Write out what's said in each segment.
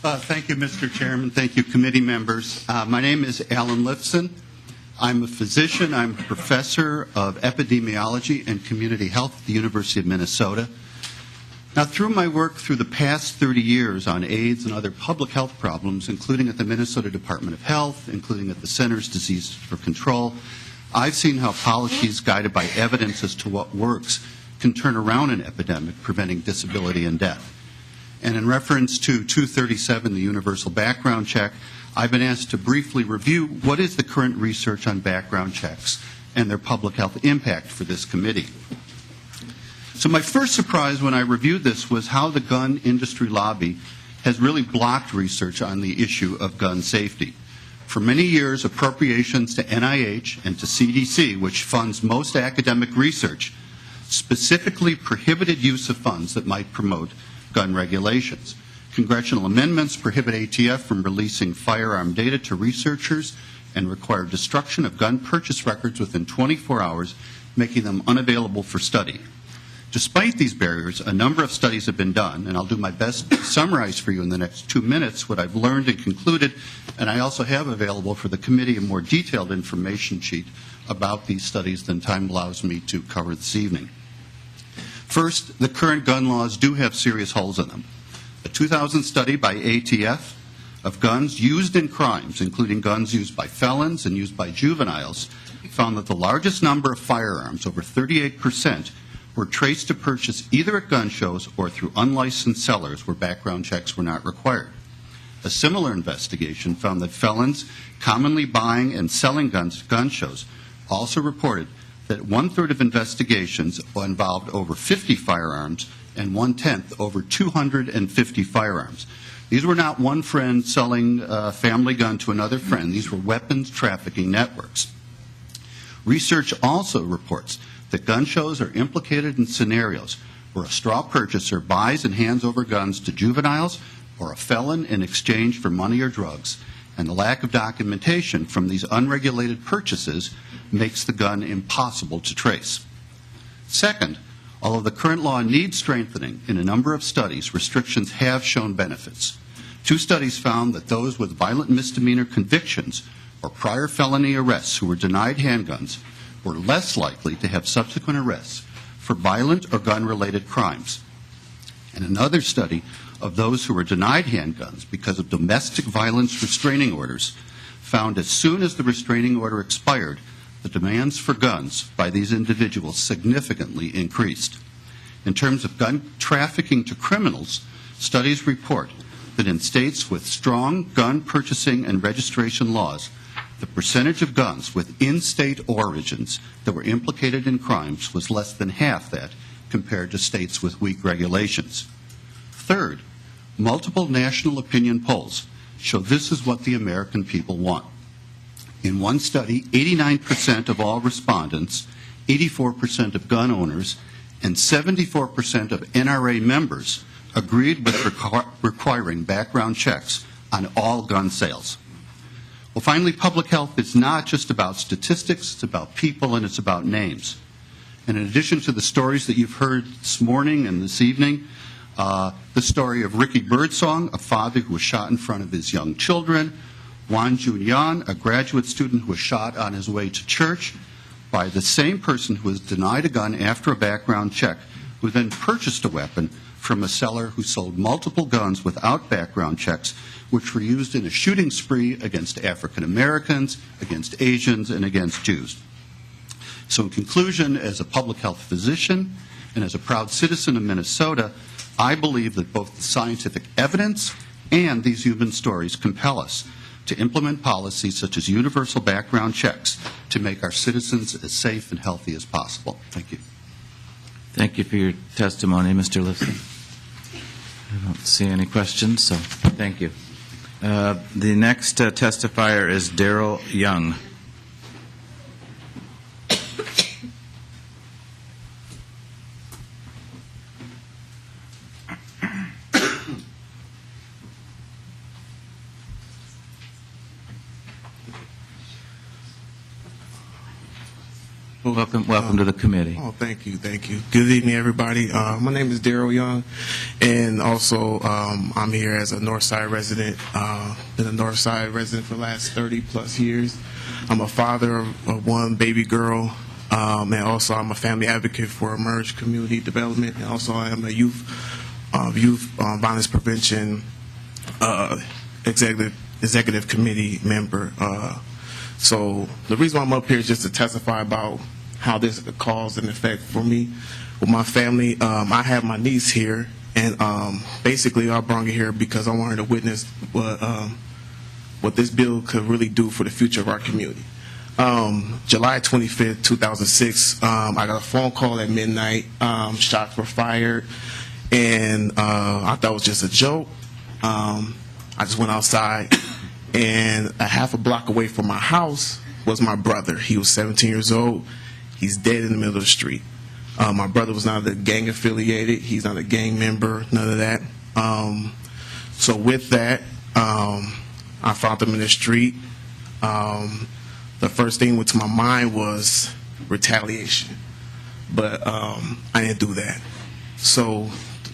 Thank you, Mr. Chairman. Thank you, committee members. My name is Alan Lifson. I'm a physician. I'm a professor of epidemiology and community health at the University of Minnesota. Now, through my work through the past 30 years on AIDS and other public health problems, including at the Minnesota Department of Health, including at the Centers Disease for Control, I've seen how policies guided by evidence as to what works can turn around an epidemic, preventing disability and death. And in reference to 237, the universal background check, I've been asked to briefly review what is the current research on background checks and their public health impact for this committee. So my first surprise when I reviewed this was how the gun industry lobby has really blocked research on the issue of gun safety. For many years, appropriations to NIH and to CDC, which funds most academic research, specifically prohibited use of funds that might promote gun regulations. Congressional amendments prohibit ATF from releasing firearm data to researchers and require destruction of gun purchase records within 24 hours, making them unavailable for study. Despite these barriers, a number of studies have been done, and I'll do my best to summarize for you in the next 2 minutes what I've learned and concluded, and I also have available for the committee a more detailed information sheet about these studies than time allows me to cover this evening. First, the current gun laws do have serious holes in them. A 2000 study by ATF of guns used in crimes, including guns used by felons and used by juveniles, found that the largest number of firearms, over 38%, were traced to purchase either at gun shows or through unlicensed sellers where background checks were not required. A similar investigation found that felons commonly buying and selling guns at gun shows also reported that 1/3 of investigations involved over 50 firearms and 1/10 over 250 firearms. These were not one friend selling a family gun to another friend. These were weapons trafficking networks. Research also reports that gun shows are implicated in scenarios where a straw purchaser buys and hands over guns to juveniles or a felon in exchange for money or drugs, and the lack of documentation from these unregulated purchases makes the gun impossible to trace. Second, although the current law needs strengthening in a number of studies, restrictions have shown benefits. 2 studies found that those with violent misdemeanor convictions or prior felony arrests who were denied handguns were less likely to have subsequent arrests for violent or gun-related crimes. And another study of those who were denied handguns because of domestic violence restraining orders found as soon as the restraining order expired, the demands for guns by these individuals significantly increased. In terms of gun trafficking to criminals, studies report that in states with strong gun purchasing and registration laws, the percentage of guns with in-state origins that were implicated in crimes was less than half that compared to states with weak regulations. Third, multiple national opinion polls show this is what the American people want. In one study, 89% of all respondents, 84% of gun owners, and 74% of NRA members agreed with requiring background checks on all gun sales. Well, finally, public health is not just about statistics, it's about people and it's about names. And in addition to the stories that you've heard this morning and this evening, the story of Ricky Birdsong, a father who was shot in front of his young children, Juan Junyan, a graduate student who was shot on his way to church by the same person who was denied a gun after a background check, who then purchased a weapon from a seller who sold multiple guns without background checks, which were used in a shooting spree against African Americans, against Asians, and against Jews. So in conclusion, as a public health physician and as a proud citizen of Minnesota, I believe that both the scientific evidence and these human stories compel us to implement policies such as universal background checks to make our citizens as safe and healthy as possible. Thank you. Thank you for your testimony, Mr. Lifson. I don't see any questions, so thank you. The next testifier is Daryl Young. Welcome to the committee. Oh, thank you. Good evening, everybody. My name is Daryl Young, and also I'm here as a Northside resident. Been a Northside resident for the last 30-plus years. I'm a father of one baby girl, and also I'm a family advocate for Emerge Community Development, and also I am a youth violence prevention executive committee member. So the reason why I'm up here is just to testify about how this is a cause and effect for me with my family. I have my niece here, and basically I brought her here because I wanted to witness what this bill could really do for the future of our community. July 25th, 2006, I got a phone call at midnight. Shots were fired, and I thought it was just a joke. I just went outside, and a half a block away from my house was my brother. He was 17 years old. He's dead in the middle of the street. My brother was not gang affiliated. He's not a gang member, none of that. So with that, I found him in the street. The first thing went to my mind was retaliation, but I didn't do that. So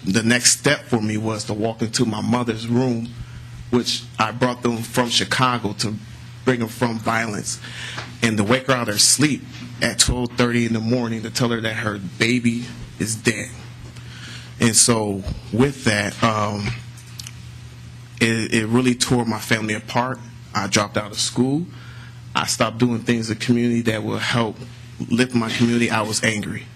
the next step for me was to walk into my mother's room, which I brought them from Chicago to bring them from violence, and to wake her out of her sleep at 12:30 in the morning to tell her that her baby is dead. And so with that, it really tore my family apart. I dropped out of school. I stopped doing things in the community that will help lift my community. I was angry.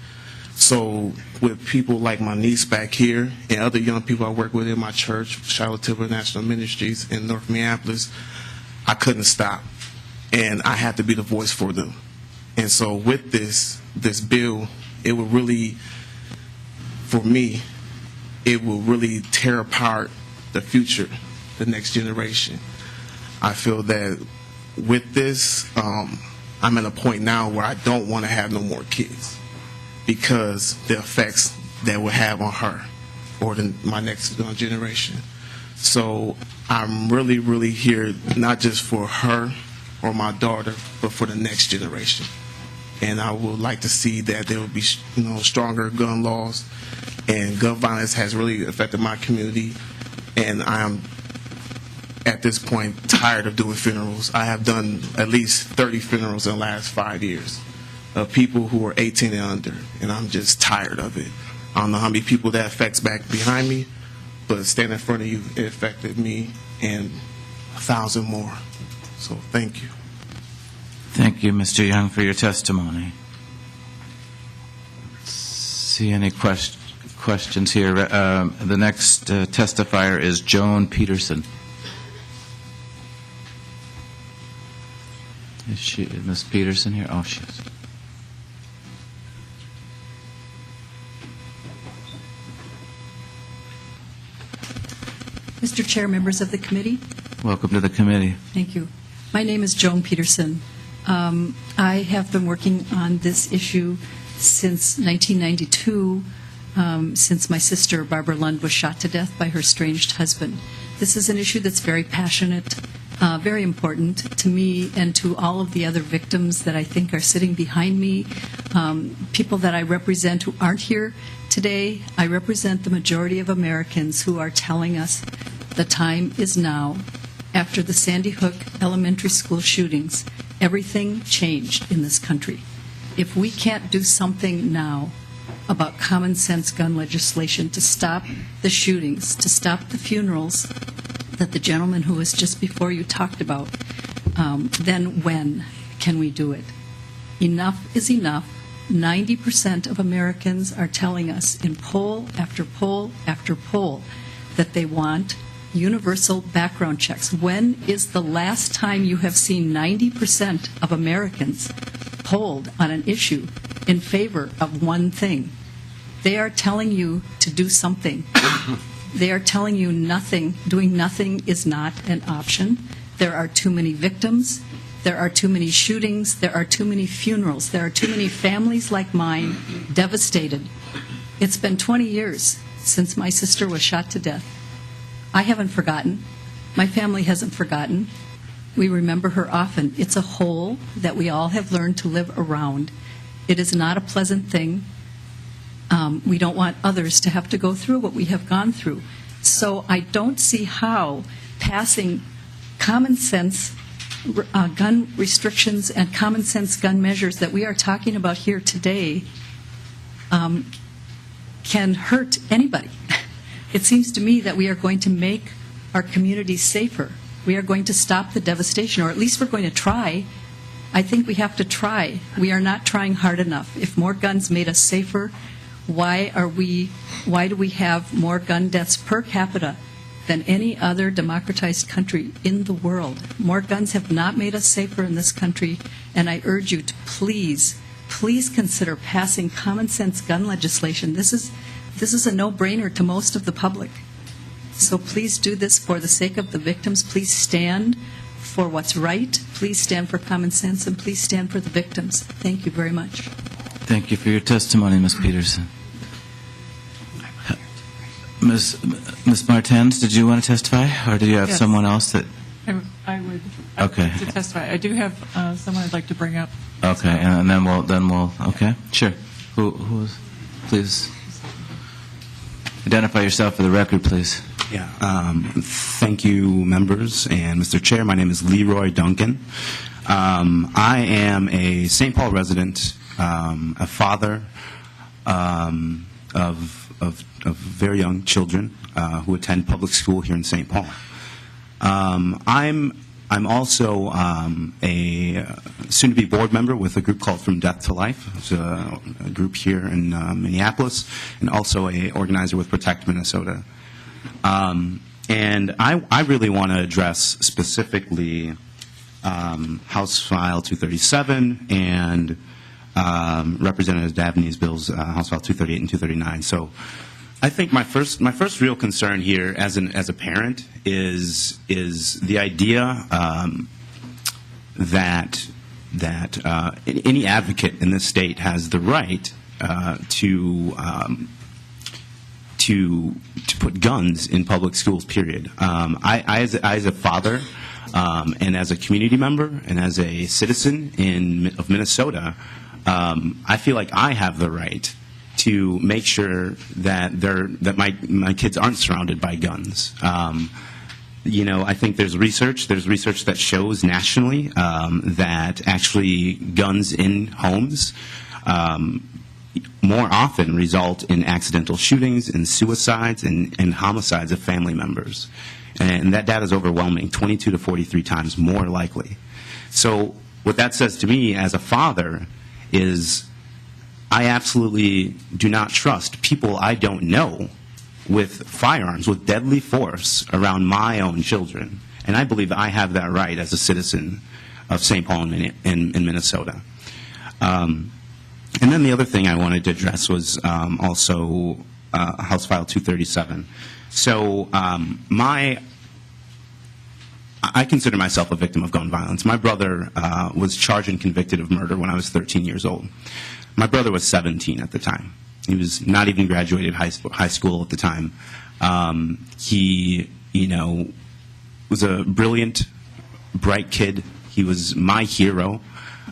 So with people like my niece back here and other young people I work with in my church, Shiloh Timber National Ministries in North Minneapolis, I couldn't stop. And I had to be the voice for them. And so with this bill, it will really, for me, it will really tear apart the future, the next generation. I feel that with this, I'm at a point now where I don't want to have no more kids because the effects that will have on her or my next generation. So I'm really, really here not just for her or my daughter, but for the next generation. And I would like to see that there will be, stronger gun laws. And gun violence has really affected my community. And I'm, at this point, tired of doing funerals. I have done at least 30 funerals in the last 5 years of people who are 18 and under. And I'm just tired of it. I don't know how many people that affects back behind me, but standing in front of you, it affected me and 1,000 more. So thank you. Thank you, Mr. Young, for your testimony. See any questions here? The next testifier is Joan Peterson. Is Ms. Peterson here? Oh, she is. Mr. Chair, members of the committee. Welcome to the committee. Thank you. My name is Joan Peterson. I have been working on this issue since 1992, since my sister, Barbara Lund, was shot to death by her estranged husband. This is an issue that's very passionate, very important to me and to all of the other victims that I think are sitting behind me, people that I represent who aren't here today. I represent the majority of Americans who are telling us the time is now. After the Sandy Hook Elementary School shootings, everything changed in this country. If we can't do something now about common sense gun legislation to stop the shootings, to stop the funerals that the gentleman who was just before you talked about, then when can we do it? Enough is enough. 90% of Americans are telling us in poll after poll after poll that they want universal background checks. When is the last time you have seen 90% of Americans polled on an issue in favor of one thing? They are telling you to do something. They are telling you doing nothing is not an option. There are too many victims. There are too many shootings. There are too many funerals. There are too many families like mine devastated. It's been 20 years since my sister was shot to death. I haven't forgotten. My family hasn't forgotten. We remember her often. It's a hole that we all have learned to live around. It is not a pleasant thing. We don't want others to have to go through what we have gone through. So I don't see how passing common sense gun restrictions and common sense gun measures that we are talking about here today can hurt anybody. It seems to me that we are going to make our communities safer. We are going to stop the devastation, or at least we're going to try. I think we have to try. We are not trying hard enough. If more guns made us safer, why do we have more gun deaths per capita than any other democratized country in the world? More guns have not made us safer in this country, and I urge you to please consider passing common sense gun legislation. This is a no-brainer to most of the public. So please do this for the sake of the victims. Please stand for what's right. Please stand for common sense, and please stand for the victims. Thank you very much. Thank you for your testimony, Ms. Peterson. Ms. Martens, did you want to testify, or do you have Yes. someone else that? I would Okay. like to testify. I do have someone I'd like to bring up. Okay, and then we'll. Okay, sure. Who's? Please identify yourself for the record, please. Yeah. Thank you, members and Mr. Chair. My name is Leroy Duncan. I am a St. Paul resident, a father of very young children who attend public school here in St. Paul. I'm also a soon-to-be board member with a group called From Death to Life. It's a group here in Minneapolis, and also a organizer with Protect Minnesota. And I really want to address specifically House File 237 and Representative Dabney's bills, House File 238 and 239. So I think my first real concern here as a parent is the idea that any advocate in this state has the right to put guns in public schools, period. I as a father and as a community member and as a citizen of Minnesota, I feel like I have the right to make sure that my kids aren't surrounded by guns. I think there's research that shows nationally that actually guns in homes more often result in accidental shootings and suicides and homicides of family members. And that data is overwhelming, 22 to 43 times more likely. So what that says to me as a father is I absolutely do not trust people I don't know with firearms, with deadly force around my own children. And I believe I have that right as a citizen of St. Paul and Minnesota. And then the other thing I wanted to address was also House File 237. So I consider myself a victim of gun violence. My brother was charged and convicted of murder when I was 13 years old. My brother was 17 at the time. He was not even graduated high school at the time. He, was a brilliant, bright kid. He was my hero.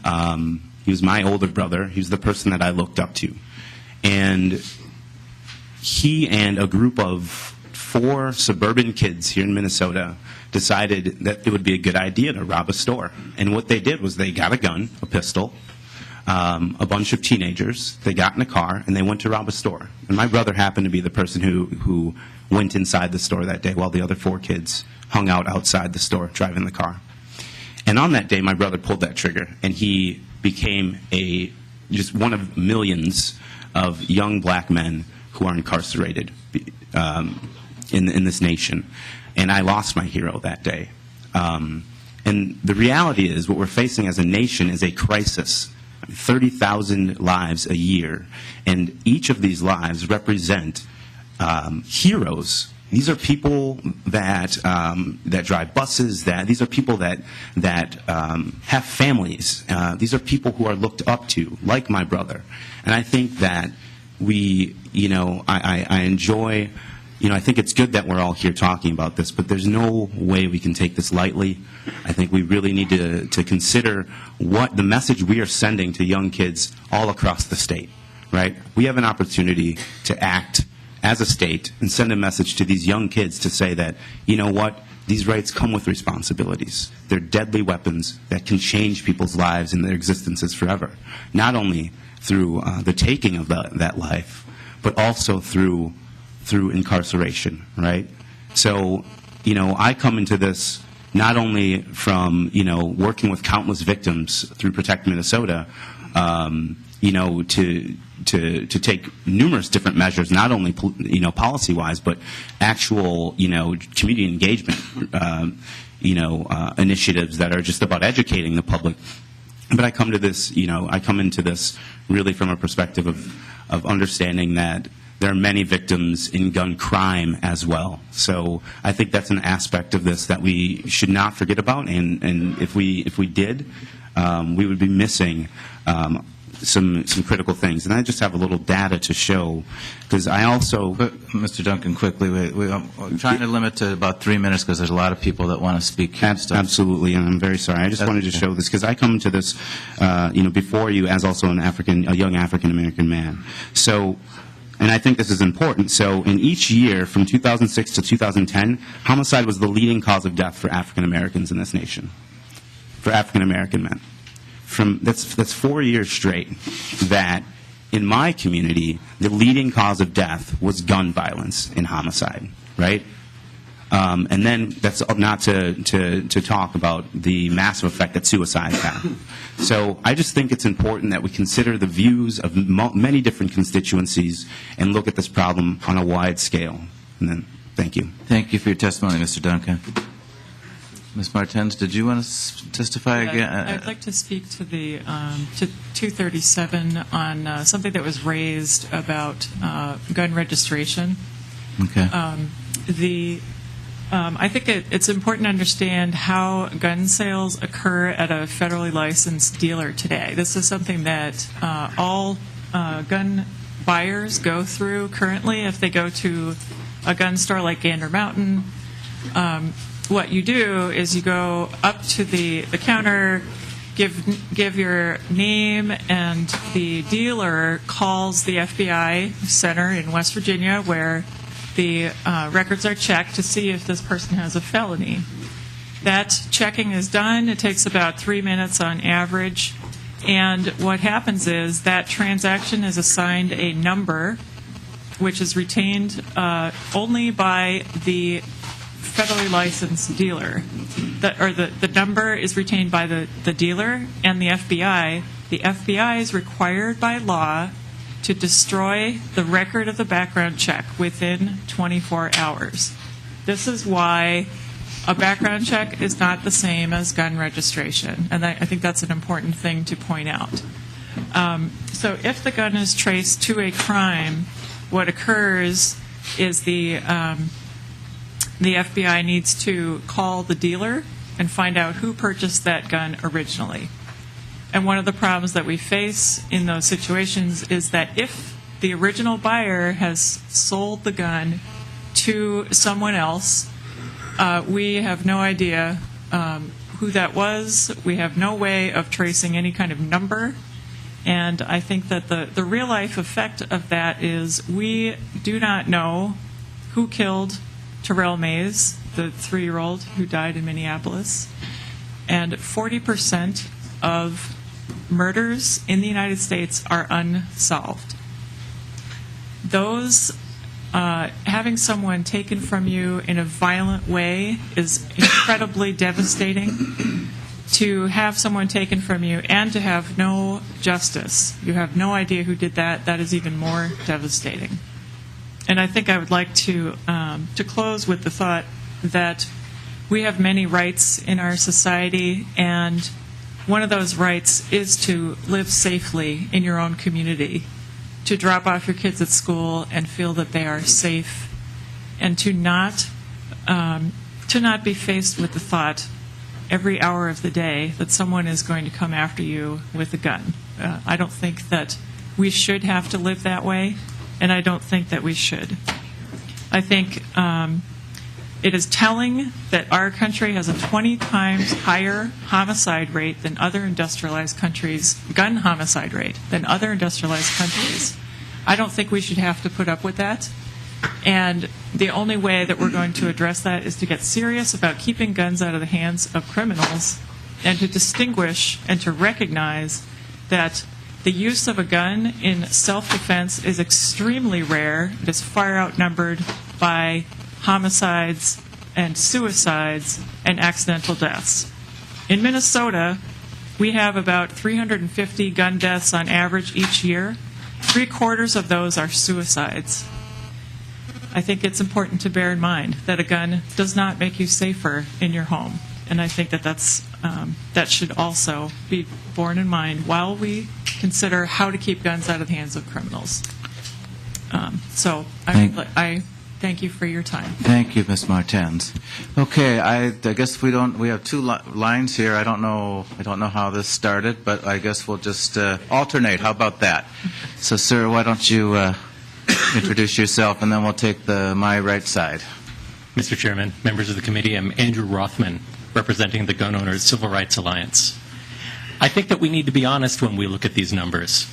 He was my older brother. He was the person that I looked up to. And he and a group of 4 suburban kids here in Minnesota decided that it would be a good idea to rob a store. And what they did was they got a gun, a pistol, a bunch of teenagers. They got in a car, and they went to rob a store. And my brother happened to be the person who went inside the store that day while the other 4 kids hung out outside the store driving the car. And on that day, my brother pulled that trigger, and he became just one of millions of young black men who are incarcerated in this nation. And I lost my hero that day. And the reality is what we're facing as a nation is a crisis. 30,000 lives a year. And each of these lives represent heroes. These are people that drive buses. These are people that have families. These are people who are looked up to, like my brother. And I think that I enjoy, I think it's good that we're all here talking about this, but there's no way we can take this lightly. I think we really need to consider what the message we are sending to young kids all across the state, right? We have an opportunity to act as a state and send a message to these young kids to say that, you know what, these rights come with responsibilities. They're deadly weapons that can change people's lives and their existences forever, not only through the taking of that life, but also through incarceration, right? So, I come into this not only from, working with countless victims through Protect Minnesota, to take numerous different measures, not only policy-wise, but actual community engagement initiatives that are just about educating the public. But I come to this, I come into this really from a perspective of understanding that there are many victims in gun crime as well. So I think that's an aspect of this that we should not forget about, and if we did, we would be missing some critical things. And I just have a little data to show, because I also... Mr. Duncan, quickly, I'm trying to limit to about 3 minutes because there's a lot of people that want to speak here. Absolutely, and I'm very sorry. I just wanted to show this because I come to this, before you as also a young African-American man. So, and I think this is important. So in each year, from 2006 to 2010, homicide was the leading cause of death for African-Americans in this nation, for African-American men. That's 4 years straight that in my community the leading cause of death was gun violence and homicide, right? And then that's not to talk about the massive effect that suicide had. So I just think it's important that we consider the views of many different constituencies and look at this problem on a wide scale. And then, thank you. Thank you for your testimony, Mr. Duncan. Ms. Martens, did you want to testify again? I'd like to speak to the to 237 on something that was raised about gun registration. Okay. I think it's important to understand how gun sales occur at a federally licensed dealer today. This is something that all gun buyers go through currently if they go to a gun store like Gander Mountain. What you do is you go up to the counter, give your name, and the dealer calls the FBI center in West Virginia where the records are checked to see if this person has a felony. That checking is done. It takes about 3 minutes on average. And what happens is that transaction is assigned a number, which is retained only by the federally licensed dealer. The number is retained by the dealer and the FBI. The FBI is required by law to destroy the record of the background check within 24 hours. This is why a background check is not the same as gun registration, and I think that's an important thing to point out. So if the gun is traced to a crime, what occurs is the FBI needs to call the dealer and find out who purchased that gun originally. And one of the problems that we face in those situations is that if the original buyer has sold the gun to someone else, we have no idea who that was. We have no way of tracing any kind of number. And I think that the real-life effect of that is we do not know who killed Terrell Mays, the 3-year-old who died in Minneapolis. And 40% of murders in the United States are unsolved. Those having someone taken from you in a violent way is incredibly devastating. To have someone taken from you and to have no justice, you have no idea who did that, that is even more devastating. And I think I would like to close with the thought that we have many rights in our society, and one of those rights is to live safely in your own community, to drop off your kids at school and feel that they are safe, and to not be faced with the thought every hour of the day that someone is going to come after you with a gun. I don't think that we should have to live that way, and I don't think that we should. I think it is telling that our country has a 20 times higher homicide rate than other industrialized countries, gun homicide rate, than other industrialized countries. I don't think we should have to put up with that. And the only way that we're going to address that is to get serious about keeping guns out of the hands of criminals and to distinguish and to recognize that the use of a gun in self-defense is extremely rare. It is far outnumbered by homicides and suicides and accidental deaths. In Minnesota, we have about 350 gun deaths on average each year. 3/4 of those are suicides. I think it's important to bear in mind that a gun does not make you safer in your home. And I think that that should also be borne in mind while we consider how to keep guns out of the hands of criminals. So I thank you for your time. Thank you, Ms. Martens. Okay, I guess we have two lines here. I don't know how this started, but I guess we'll just alternate. How about that? So, sir, why don't you introduce yourself, and then we'll take my right side. Mr. Chairman, members of the committee, I'm Andrew Rothman, representing the Gun Owners Civil Rights Alliance. I think that we need to be honest when we look at these numbers.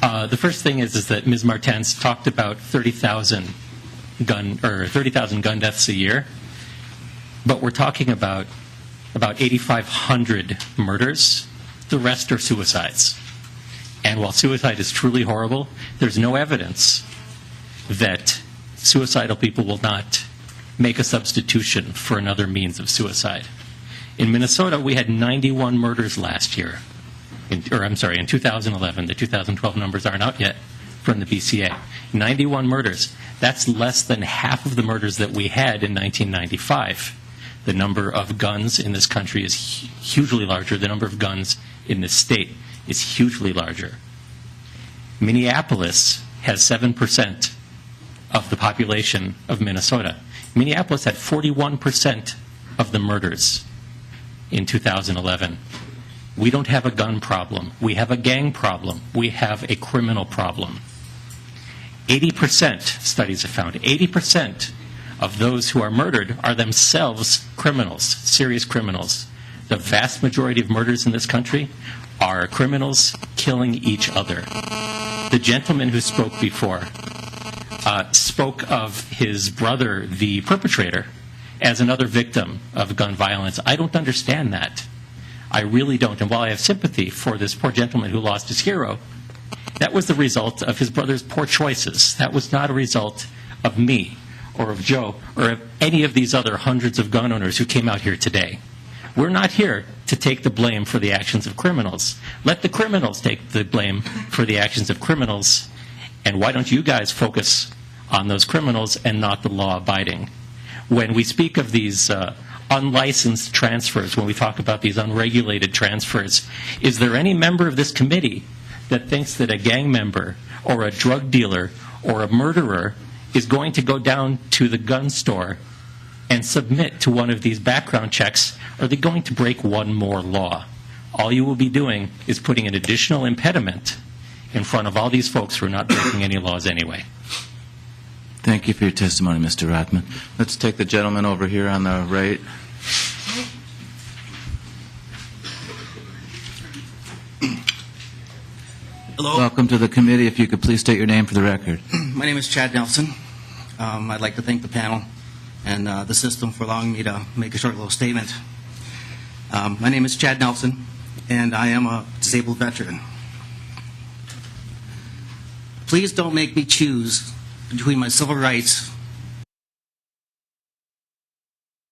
The first thing is that Ms. Martens talked about 30,000 gun deaths a year, but we're talking about 8,500 murders. The rest are suicides. And while suicide is truly horrible, there's no evidence that suicidal people will not make a substitution for another means of suicide. In Minnesota, we had 91 murders last year. In 2011. The 2012 numbers aren't out yet from the BCA. 91 murders. That's less than half of the murders that we had in 1995. The number of guns in this country is hugely larger. The number of guns in this state is hugely larger. Minneapolis has 7% of the population of Minnesota. Minneapolis had 41% of the murders in 2011. We don't have a gun problem. We have a gang problem. We have a criminal problem. 80%, studies have found, 80% of those who are murdered are themselves criminals, serious criminals. The vast majority of murders in this country are criminals killing each other. The gentleman who spoke before spoke of his brother, the perpetrator, as another victim of gun violence. I don't understand that. I really don't. And while I have sympathy for this poor gentleman who lost his hero, that was the result of his brother's poor choices. That was not a result of me or of Joe or of any of these other hundreds of gun owners who came out here today. We're not here to take the blame for the actions of criminals. Let the criminals take the blame for the actions of criminals. And why don't you guys focus on those criminals and not the law-abiding? When we speak of these unlicensed transfers, when we talk about these unregulated transfers, is there any member of this committee that thinks that a gang member or a drug dealer or a murderer is going to go down to the gun store and submit to one of these background checks? Are they going to break one more law? All you will be doing is putting an additional impediment in front of all these folks who are not breaking any laws anyway. Thank you for your testimony, Mr. Rothman. Let's take the gentleman over here on the right. Hello. Welcome to the committee. If you could please state your name for the record. My name is Chad Nelson. I'd like to thank the panel and the system for allowing me to make a short little statement. My name is Chad Nelson, and I am a disabled veteran. Please don't make me choose between my civil rights